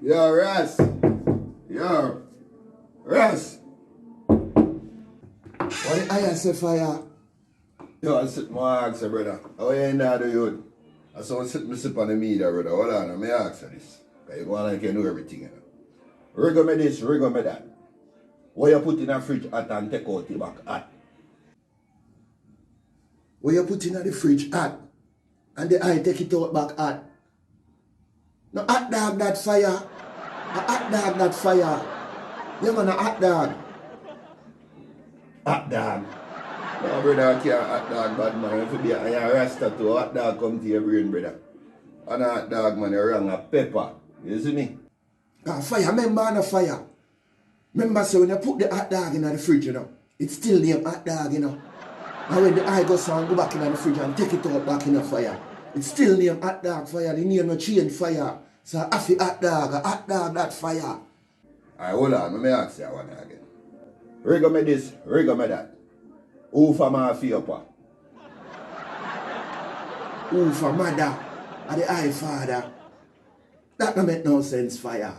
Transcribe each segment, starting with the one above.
Yo, Russ. Yo, Russ. What the iron say fire? Yo, I sit my ask you, brother. How you in there, the youth? I saw him sit me sip on the media, brother. Hold on, let me ask you this. Because you go on like you know everything, you know. Riggle me this, riggle me that. What you put in a fridge hot and take out the back hot? What you put in the fridge hot and the eye take it out back hot. No hot dog that fire. A hot dog that fire. You man a hot dog. Hot dog. No, brother, I can't hot dog bad man. If you be a rasta to a hot dog come to your brain, brother. And a hot dog man, you wrong a pepper. You see me? Fire, remember on a fire. Remember so when you put the hot dog in the fridge, you know, it's still named hot dog, you know. And when the eye goes on, go back in the fridge and take it out back in the fire. It's still named hot dog fire, the name no change fire. So a hot dog that fire. Alright, hold on, let me ask you one again. Riggle me this, riggle me that. Who for my fear-pa? Who for mother and the eye father? That don't make no sense, fire.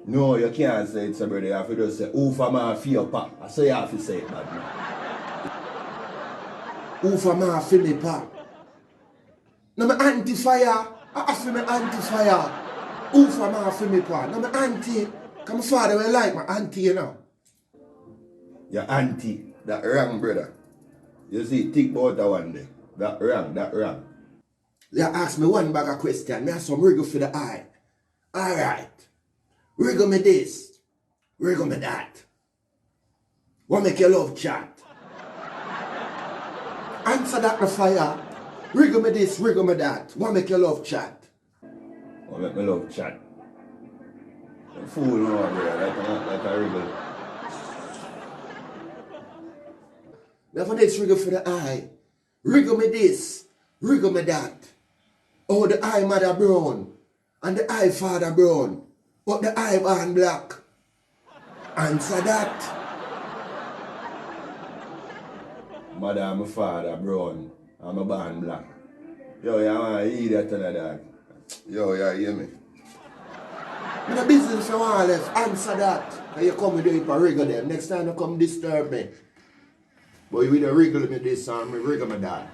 No, you can't say it, so brother. You have to just say, who for my fear-pa? I say you have to say it, bad man. Who for my filmy pa? No, my anti-fire. I feel my anti-fire. Who for my filmy pa? No, my auntie. Because my father will like my auntie, you know. Your auntie, that wrong, brother. You see, think about that one day. That wrong. You ask me one bag of question. Me have some wriggle for the eye. Alright. Wriggle me this. Wriggle me that. What make your love chat? Answer that the fire. Wriggle me this, wriggle me that. What make your love chat? What make my love chat? You fool no, brother. Like a wriggle. Never this wriggle for the eye. Wriggle me this, wriggle me that. Oh, the eye mother brown and the eye father brown, but the eye born black. Answer that. Mother and my father brown and my born black. Yo, you want to eat that to the dog? Yo, you hear me? In the business for all left, answer that. And you come with it for wriggle them. Next time you come disturb me. But you will wriggle me this and me wriggle me that.